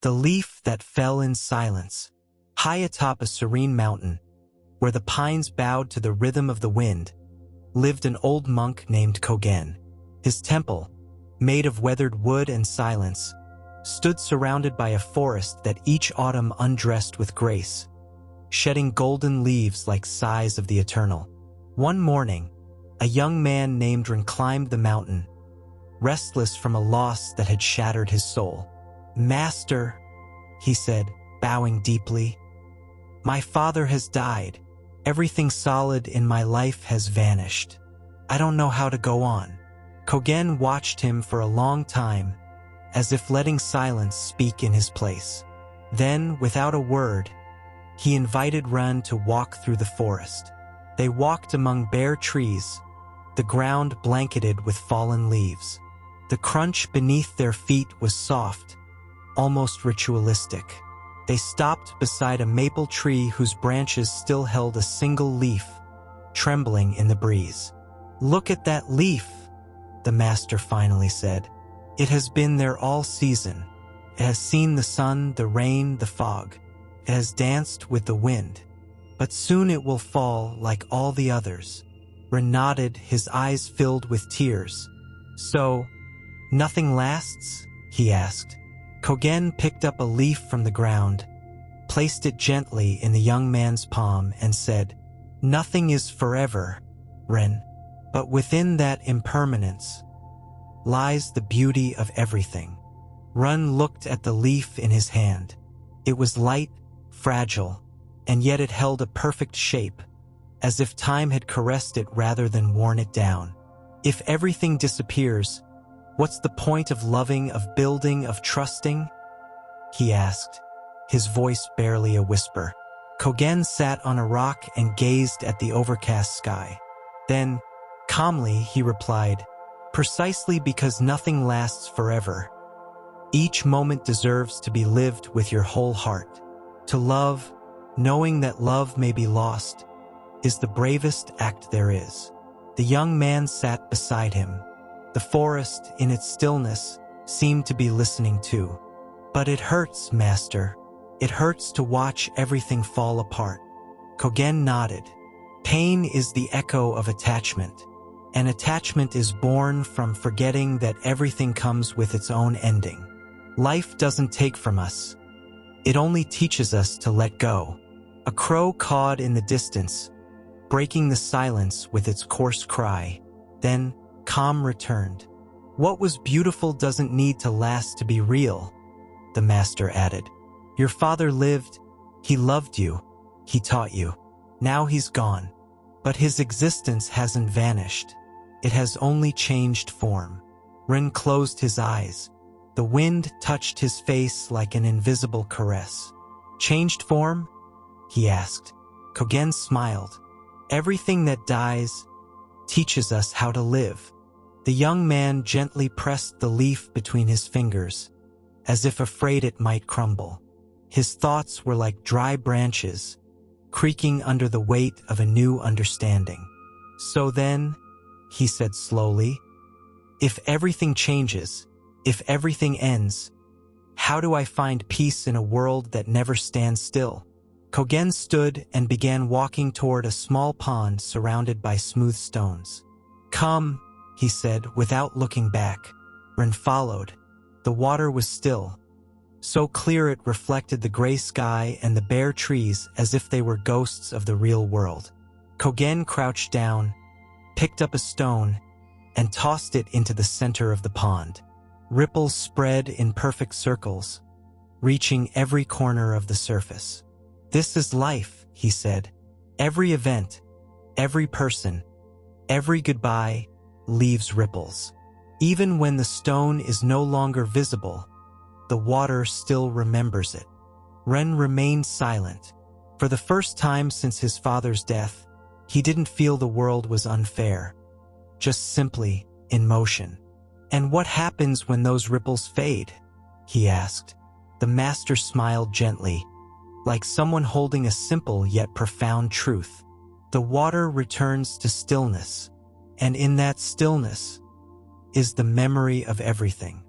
The leaf that fell in silence. High atop a serene mountain, where the pines bowed to the rhythm of the wind, lived an old monk named Kōgen. His temple, made of weathered wood and silence, stood surrounded by a forest that each autumn undressed with grace, shedding golden leaves like sighs of the eternal. One morning, a young man named Ren climbed the mountain, restless from a loss that had shattered his soul. "Master," he said, bowing deeply, "my father has died. Everything solid in my life has vanished. I don't know how to go on." Kōgen watched him for a long time, as if letting silence speak in his place. Then, without a word, he invited Ren to walk through the forest. They walked among bare trees, the ground blanketed with fallen leaves. The crunch beneath their feet was soft, almost ritualistic. They stopped beside a maple tree whose branches still held a single leaf, trembling in the breeze. "Look at that leaf," the master finally said. "It has been there all season. It has seen the sun, the rain, the fog. It has danced with the wind. But soon it will fall like all the others." Ren nodded, his eyes filled with tears. "So, nothing lasts?" he asked. Kōgen picked up a leaf from the ground, placed it gently in the young man's palm, and said, "Nothing is forever, Ren. But within that impermanence lies the beauty of everything." Ren looked at the leaf in his hand. It was light, fragile, and yet it held a perfect shape, as if time had caressed it rather than worn it down. "If everything disappears, what's the point of loving, of building, of trusting?" he asked, his voice barely a whisper. Kōgen sat on a rock and gazed at the overcast sky. Then, calmly, he replied, "Precisely because nothing lasts forever. Each moment deserves to be lived with your whole heart. To love, knowing that love may be lost, is the bravest act there is." The young man sat beside him. The forest, in its stillness, seemed to be listening too. "But it hurts, Master. It hurts to watch everything fall apart." Kōgen nodded. "Pain is the echo of attachment, and attachment is born from forgetting that everything comes with its own ending. Life doesn't take from us. It only teaches us to let go." A crow cawed in the distance, breaking the silence with its coarse cry. Then, calm returned. "What was beautiful doesn't need to last to be real," the master added. "Your father lived, he loved you, he taught you. Now he's gone. But his existence hasn't vanished. It has only changed form." Ren closed his eyes. The wind touched his face like an invisible caress. "Changed form?" he asked. Kōgen smiled. "Everything that dies teaches us how to live." The young man gently pressed the leaf between his fingers, as if afraid it might crumble. His thoughts were like dry branches, creaking under the weight of a new understanding. "So then," he said slowly, "if everything changes, if everything ends, how do I find peace in a world that never stands still?" Kōgen stood and began walking toward a small pond surrounded by smooth stones. "Come," he said, without looking back. Ren followed. The water was still, so clear it reflected the gray sky and the bare trees as if they were ghosts of the real world. Kōgen crouched down, picked up a stone, and tossed it into the center of the pond. Ripples spread in perfect circles, reaching every corner of the surface. "This is life," he said. "Every event, every person, every goodbye leaves ripples. Even when the stone is no longer visible, the water still remembers it." Ren remained silent. For the first time since his father's death, he didn't feel the world was unfair, just simply in motion. "And what happens when those ripples fade?" he asked. The master smiled gently, like someone holding a simple yet profound truth. "The water returns to stillness, and in that stillness is the memory of everything."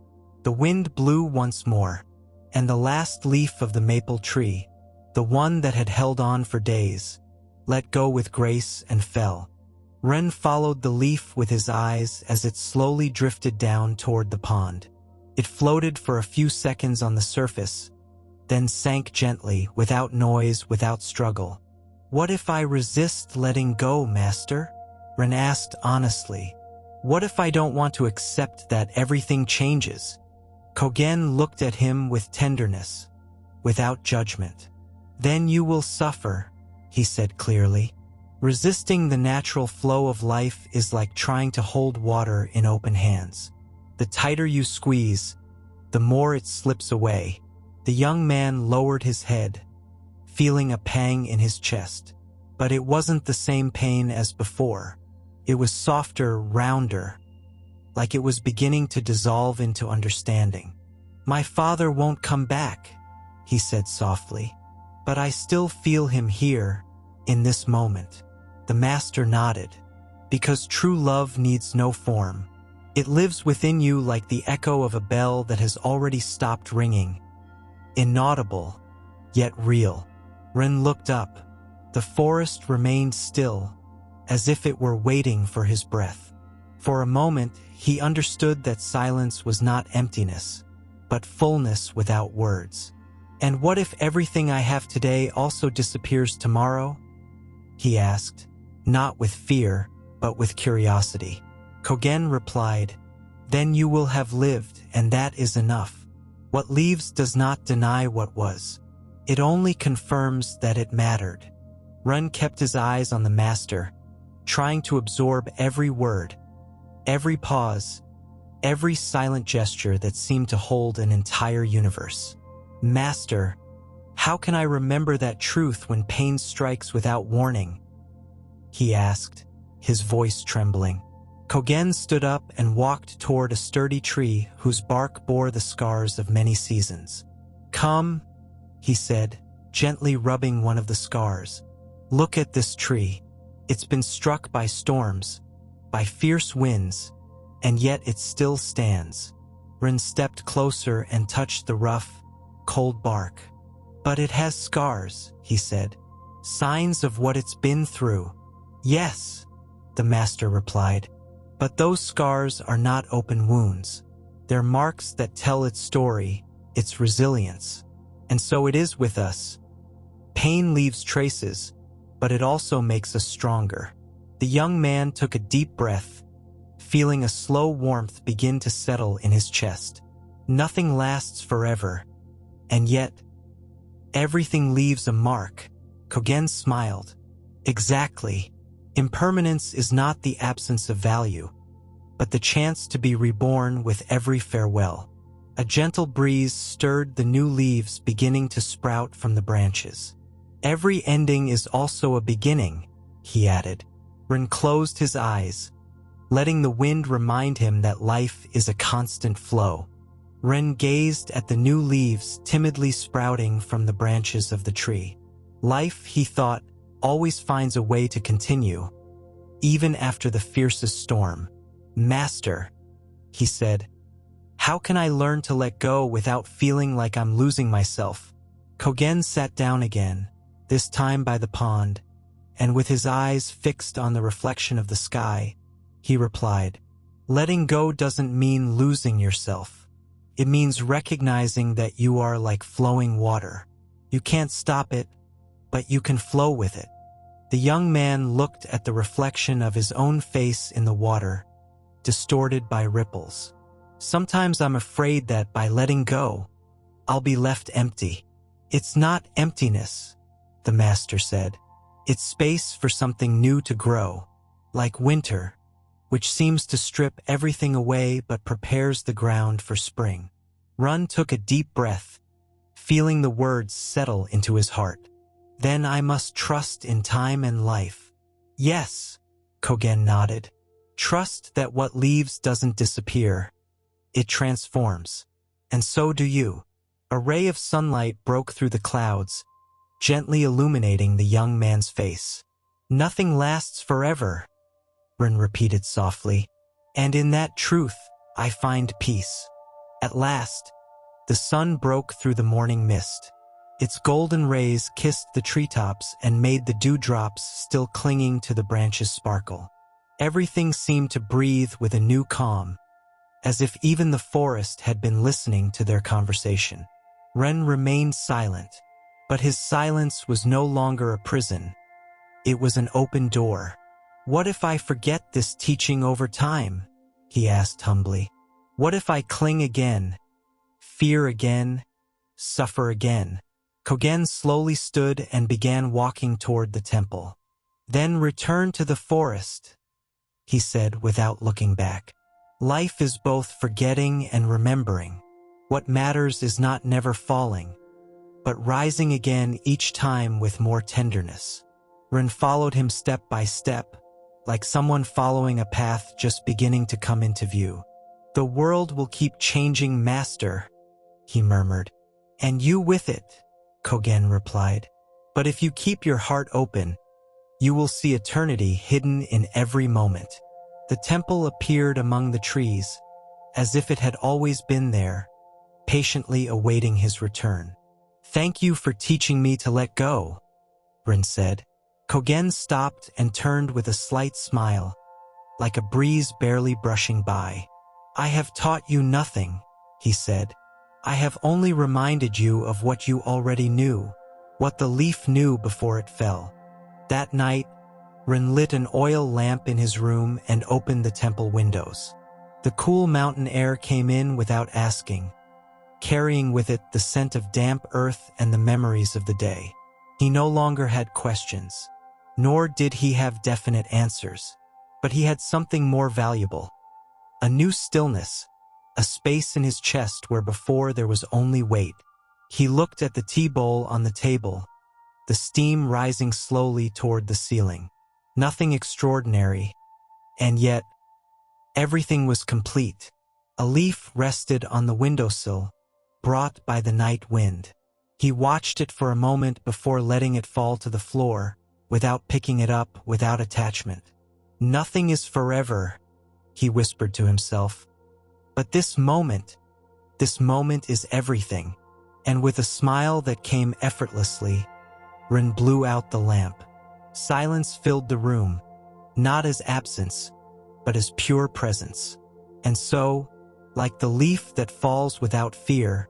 The wind blew once more, and the last leaf of the maple tree, the one that had held on for days, let go with grace and fell. Ren followed the leaf with his eyes as it slowly drifted down toward the pond. It floated for a few seconds on the surface, then sank gently, without noise, without struggle. "What if I resist letting go, Master?" Ren asked honestly. "What if I don't want to accept that everything changes?" Kōgen looked at him with tenderness, without judgment. "Then you will suffer," he said clearly. "Resisting the natural flow of life is like trying to hold water in open hands. The tighter you squeeze, the more it slips away." The young man lowered his head, feeling a pang in his chest. But it wasn't the same pain as before. It was softer, rounder, like it was beginning to dissolve into understanding. "My father won't come back," he said softly. "But I still feel him here, in this moment." The master nodded. "Because true love needs no form. It lives within you like the echo of a bell that has already stopped ringing. Inaudible, yet real." Ren looked up. The forest remained still, as if it were waiting for his breath. For a moment, he understood that silence was not emptiness, but fullness without words. "And what if everything I have today also disappears tomorrow?" he asked, not with fear, but with curiosity. Kōgen replied, "Then you will have lived, and that is enough. What leaves does not deny what was. It only confirms that it mattered." Ren kept his eyes on the master, trying to absorb every word, every pause, every silent gesture that seemed to hold an entire universe. "Master, how can I remember that truth when pain strikes without warning?" he asked, his voice trembling. Kōgen stood up and walked toward a sturdy tree whose bark bore the scars of many seasons. "Come," he said, gently rubbing one of the scars. "Look at this tree. It's been struck by storms, by fierce winds, and yet it still stands." Ren stepped closer and touched the rough, cold bark. "But it has scars," he said, "signs of what it's been through." "Yes," the master replied, "but those scars are not open wounds. They're marks that tell its story, its resilience. And so it is with us. Pain leaves traces, but it also makes us stronger." The young man took a deep breath, feeling a slow warmth begin to settle in his chest. Nothing lasts forever, and yet, everything leaves a mark. Kōgen smiled. "Exactly. Impermanence is not the absence of value, but the chance to be reborn with every farewell." A gentle breeze stirred the new leaves beginning to sprout from the branches. "Every ending is also a beginning," he added. Ren closed his eyes, letting the wind remind him that life is a constant flow. Ren gazed at the new leaves timidly sprouting from the branches of the tree. Life, he thought, always finds a way to continue, even after the fiercest storm. "Master," he said, "how can I learn to let go without feeling like I'm losing myself?" Kōgen sat down again, this time by the pond, and with his eyes fixed on the reflection of the sky, he replied, "Letting go doesn't mean losing yourself. It means recognizing that you are like flowing water. You can't stop it, but you can flow with it." The young man looked at the reflection of his own face in the water, distorted by ripples. "Sometimes I'm afraid that by letting go, I'll be left empty." "It's not emptiness," the master said. "It's space for something new to grow, like winter, which seems to strip everything away but prepares the ground for spring." Ren took a deep breath, feeling the words settle into his heart. "Then I must trust in time and life." "Yes," Kōgen nodded. "Trust that what leaves doesn't disappear. It transforms. And so do you." A ray of sunlight broke through the clouds, gently illuminating the young man's face. "Nothing lasts forever," Ren repeated softly. "And in that truth, I find peace. At last, The sun broke through the morning mist. Its golden rays kissed the treetops and made the dewdrops still clinging to the branches sparkle. Everything seemed to breathe with a new calm, as if even the forest had been listening to their conversation. Ren remained silent, but his silence was no longer a prison. It was an open door. "What if I forget this teaching over time?" he asked humbly. "What if I cling again, fear again, suffer again?" Kōgen slowly stood and began walking toward the temple. "Then return to the forest," he said without looking back. "Life is both forgetting and remembering. What matters is not never falling, but rising again each time with more tenderness." Ren followed him step by step, like someone following a path just beginning to come into view. "The world will keep changing, Master," he murmured. "And you with it," Kōgen replied. "But if you keep your heart open, you will see eternity hidden in every moment." The temple appeared among the trees, as if it had always been there, patiently awaiting his return. "Thank you for teaching me to let go," Ren said. Kōgen stopped and turned with a slight smile, like a breeze barely brushing by. "I have taught you nothing," he said. "I have only reminded you of what you already knew, what the leaf knew before it fell." That night, Ren lit an oil lamp in his room and opened the temple windows. The cool mountain air came in without asking, carrying with it the scent of damp earth and the memories of the day. He no longer had questions, nor did he have definite answers, but he had something more valuable. A new stillness, a space in his chest where before there was only weight. He looked at the tea bowl on the table, the steam rising slowly toward the ceiling. Nothing extraordinary, and yet everything was complete. A leaf rested on the windowsill, brought by the night wind. He watched it for a moment before letting it fall to the floor, without picking it up, without attachment. "Nothing is forever," he whispered to himself. "But this moment is everything." And with a smile that came effortlessly, Ren blew out the lamp. Silence filled the room, not as absence, but as pure presence. And so, like the leaf that falls without fear,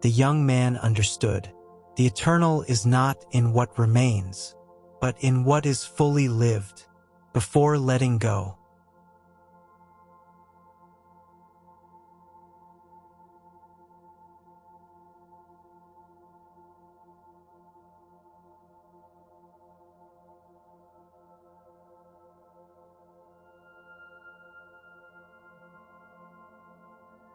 the young man understood. The eternal is not in what remains, but in what is fully lived. Before letting go,